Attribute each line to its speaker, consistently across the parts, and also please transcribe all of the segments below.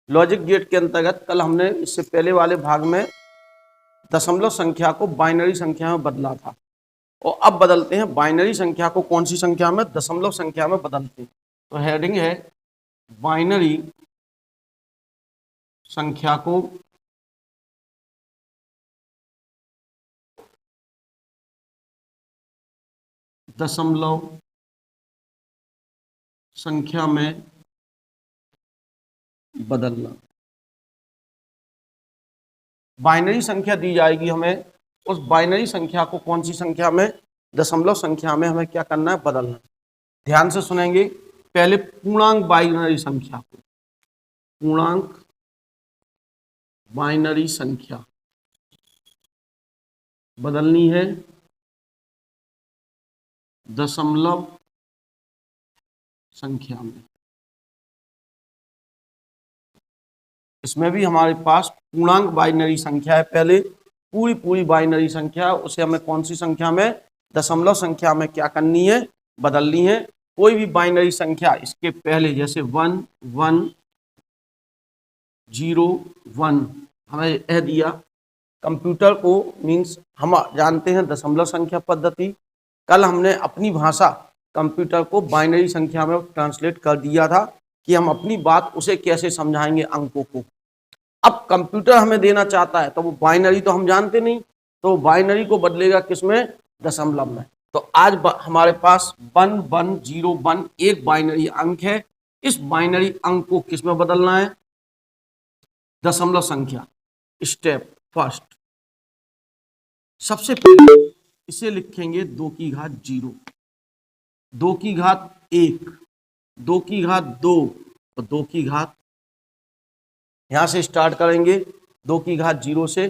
Speaker 1: Logic gate के अंतर्गत कल हमने इससे पहले वाले भाग में दशमलव संख्या को बाइनरी संख्या में बदला था और अब बदलते हैं बाइनरी संख्या को कौन सी संख्या में, दशमलव संख्या में बदलते हैं। तो हेडिंग है बाइनरी संख्या को दशमलव संख्या में बदलना। बाइनरी संख्या दी जाएगी हमें, उस बाइनरी संख्या को कौन सी संख्या में, दशमलव संख्या में हमें क्या करना है, बदलना। ध्यान से सुनेंगे। पहले पूर्णांक बाइनरी संख्या को, पूर्णांक बाइनरी संख्या बदलनी है दशमलव संख्या में। इसमें भी हमारे पास पूर्णांक बाइनरी संख्या है, पहले पूरी बाइनरी संख्या, उसे हमें कौन सी संख्या में, दशमलव संख्या में क्या करनी है, बदलनी है। कोई भी बाइनरी संख्या इसके पहले जैसे 1 1 0 1 हमें यह दिया। कंप्यूटर को मीन्स हम जानते हैं दशमलव संख्या पद्धति। कल हमने अपनी भाषा कंप्यूटर को बाइनरी संख्या में ट्रांसलेट कर दिया था कि हम अपनी बात उसे कैसे समझाएंगे अंकों को। अब कंप्यूटर हमें देना चाहता है तो वो बाइनरी तो हम जानते नहीं, तो बाइनरी को बदलेगा किसमें, दशमलव में। तो आज हमारे पास 1 1 0 1 एक बाइनरी अंक है। इस बाइनरी अंक को किस में बदलना है, दशमलव संख्या। स्टेप फर्स्ट, सबसे पहले इसे लिखेंगे 2 की घात 0, 2 की घात 1, 2 की घात 2 और 2 की घात, यहां से स्टार्ट करेंगे 2 की घात 0 से।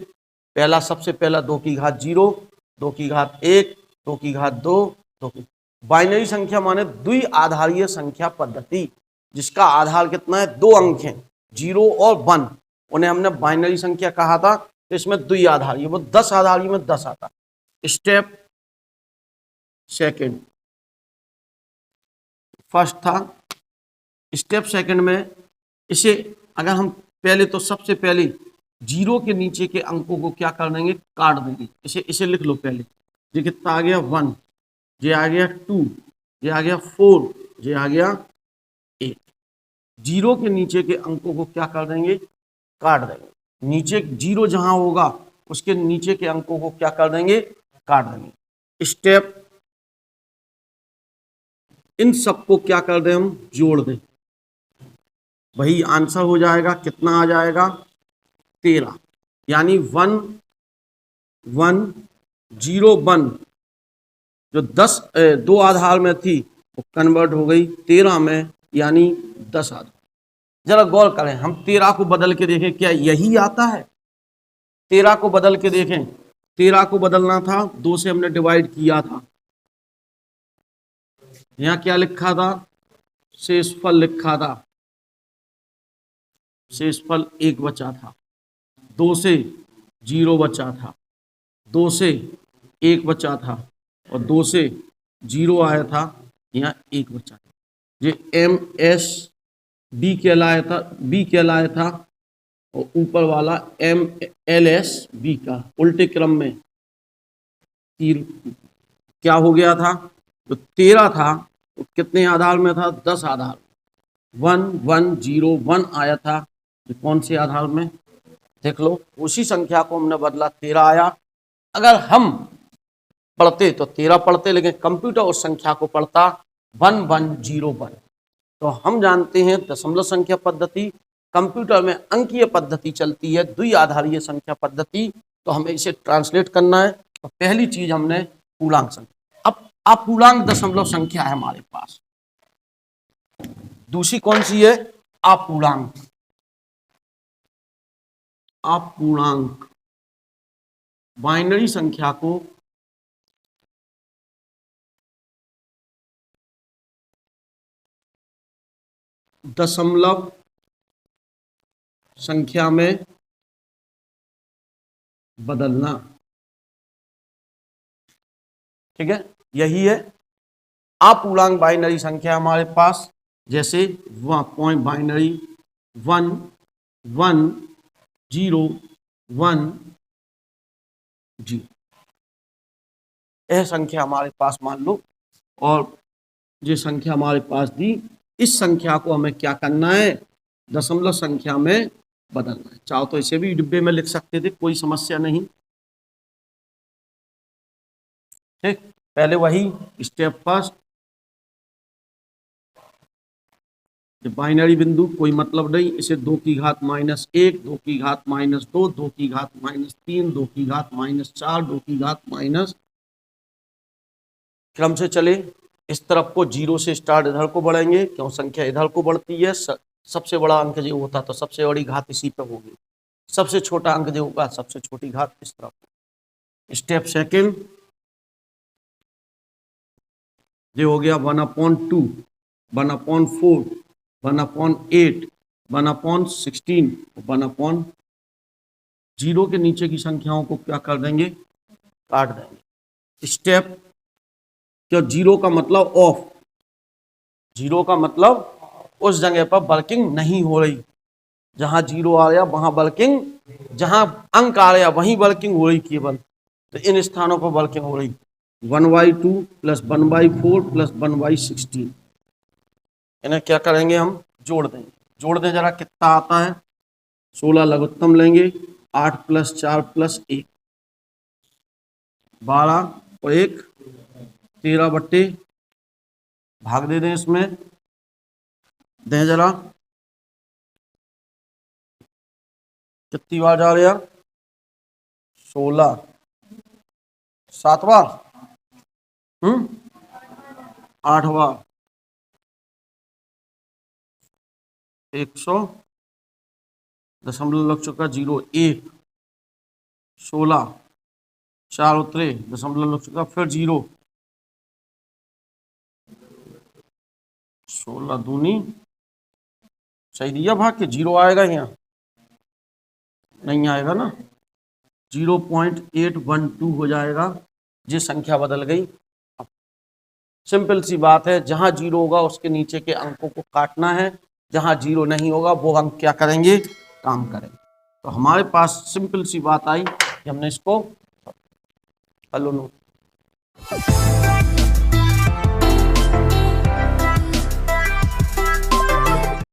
Speaker 1: पहला सबसे पहला 2 की घात 0, 2 की घात 1, 2 की घात 2, 2 की। बाइनरी संख्या माने द्विआधारीय संख्या पद्धति, जिसका आधार कितना है, 2 अंक हैं, 0 और 1, उन्हें हमने बाइनरी संख्या कहा था। तो इसमें द्विआधारी, वो 10 आधारी में 10 आता। स्टेप सेकंड, फर्स्ट था। स्टेप सेकंड में इसे अगर हम पहले तो सबसे पहले 0 के नीचे के अंकों को क्या कर देंगे, काट देंगे। इसे लिख लो पहले। ये कितना आ गया 1, ये आ गया 2, ये आ गया 4, ये आ गया 8। 0 के नीचे के अंकों को क्या कर देंगे, काट देंगे। नीचे 0 जहां होगा उसके नीचे के अंकों को क्या कर देंगे, काट देंगे। स्टेप, इन सबको क्या कर दें, हम जोड़ दें, वही आंसर हो जाएगा। कितना आ जाएगा, 13। यानी 1 1 0 1 जो 2 आधार में थी वो कन्वर्ट हो गई 13 में, यानी 10 आधार। जरा गौर करें, हम 13 को बदल के देखें, क्या यही आता है। 13 को बदल के देखें, 13 को बदलना था, 2 से हमने डिवाइड किया था। यहां क्या लिखा था, शेषफल लिखा था, शेषफल 1 बचा था। 2 से 0 बचा था, 2 से 1 बचा था और 2 से 0 आया था, यहाँ 1 बचा था। ये MSB कहलाया था और ऊपर वाला MLSB का उल्टे क्रम में तीर क्या हो गया था। तो 13 था तो कितने आधार में था, 10 आधार। 1 1 0 1 आया था, ये कौन से आधार में, देख लो। उसी संख्या को हमने बदला, 13 आया। अगर हम पढ़ते तो 13 पढ़ते, लेकिन कंप्यूटर उस संख्या को पढ़ता 1 1 0 1। तो हम जानते हैं दशमलव संख्या पद्धति, कंप्यूटर में अंकीय पद्धति चलती है, द्विआधारीय संख्या पद्धति। तो हमें इसे ट्रांसलेट करना है। तो पहली चीज हमने पूर्णांक संख्या। अब अपूर्णांक दशमलव संख्या है हमारे पास। दूसरी कौन सी है, अपूर्णांक। अपूर्णांक बाइनरी संख्या को दशमलव संख्या में बदलना। ठीक है, यही है अपूर्णांक बाइनरी संख्या हमारे पास, जैसे पॉइंट बाइनरी 1 1 0 1 0, यह संख्या हमारे पास मान लो, और ये संख्या हमारे पास दी, इस संख्या को हमें क्या करना है, दशमलव संख्या में बदलना है। चाहो तो इसे भी डिब्बे में लिख सकते थे, कोई समस्या नहीं। ठीक, पहले वही स्टेप फर्स्ट, बाइनरी बिंदु कोई मतलब नहीं, इसे 2 की घात -1, 2 की घात -2, 2 की घात -3, 2 की घात -4, 2 की घात माइनस, क्रम से चले। इस तरफ को 0 से स्टार्ट इधर को बढ़ेंगे, क्यों संख्या इधर को बढ़ती है। सबसे बड़ा अंक जो होता तो सबसे बड़ी घात इसी पे होगी, सबसे छोटा अंक जो होगा सबसे छोटी घात इस तरफ। स्टेप सेकंड, जो हो गया 1/2, 1/4, 1/8, 1/16, 1/0 के नीचे की संख्याओं को क्या कर देंगे, काट देंगे। स्टेप, क्या 0 का मतलब ऑफ, 0 का मतलब उस जगह पर वर्किंग नहीं हो रही, जहां 0 आ रहा वहां वर्किंग, जहां अंक आ रहा वहीं वर्किंग हो रही केवल, तो इन स्थानों पर वर्किंग हो रही। 1/2 + 1/4 + 1/16, इन्हें क्या करेंगे, हम जोड़ देंगे। जोड़ दें जरा, कितना आता है, 16 लघुत्तम लेंगे, 8 + 4 + 1, 12 और 1 13 बट्टे, भाग दे दें, इसमें दें जरा, कितनी बार जा रहा, 16, 7 बार, 8 बार, 100 दशमलव लग चुका 0 1, 16 4 उतरे, दशमलव लग चुका, फिर 0, 16 दूनी, सही दिया भाग के, 0 आएगा यहाँ, नहीं आएगा ना, 0.812 हो जाएगा। ये संख्या बदल गई। सिंपल सी बात है, जहां 0 होगा उसके नीचे के अंकों को काटना है, जहां 0 नहीं होगा वो अंक क्या करेंगे, काम करेंगे। तो हमारे पास सिंपल सी बात आई कि हमने इसको हल